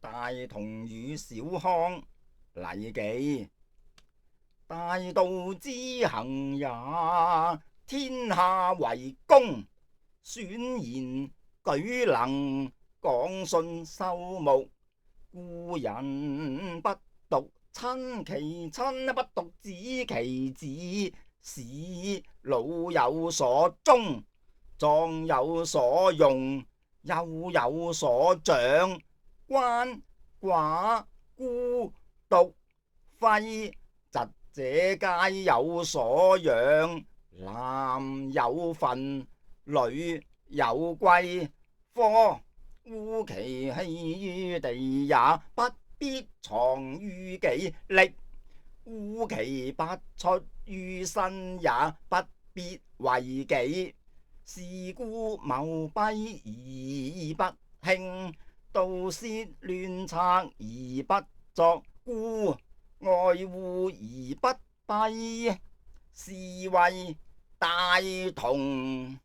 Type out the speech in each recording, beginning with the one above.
大同與小康。禮記。大道之行也，天下為公。選賢舉能，廣信修睦。故人不獨親其親，不獨子其子，使老有所終，壯有所用，幼有所長。鰥寡孤獨廢，疾者皆有所養。男有分，女有歸。科烏其棄於地也，不必藏於己；力烏其不出於身也，不必為己。是故謀弊而不興，盜竊亂賊而不作，故愛護而不弊，是謂大同。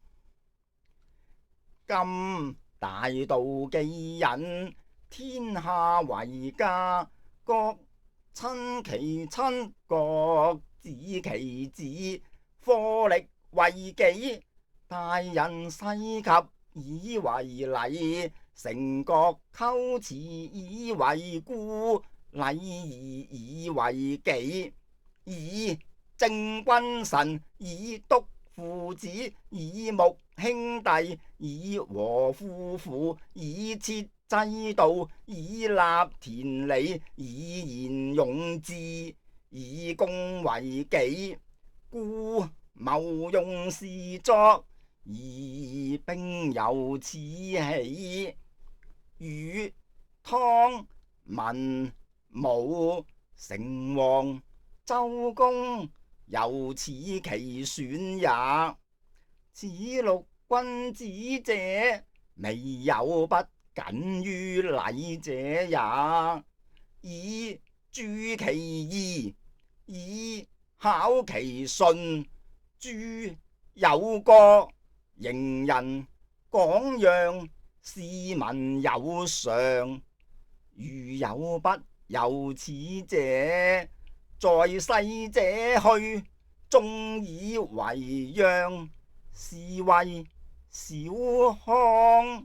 今大道既隱，天下為家，各親其親，各子其子，貨力為己。大人世及以為禮，成國龜茲以為固，禮儀以為紀。以正君臣，以督父子，以睦兄弟，以和夫婦，以設制度，以立田里，以言用字，以公為己。故謀用是作，而兵由此起。禹、湯、文、武、成王、周公，由此其選也。此六君子者，未有不謹於禮者也。以著其義，以考其信。諸有過，刑人講讓，事民有常。如有不由此者，在世者去，終以為讓，是謂小康。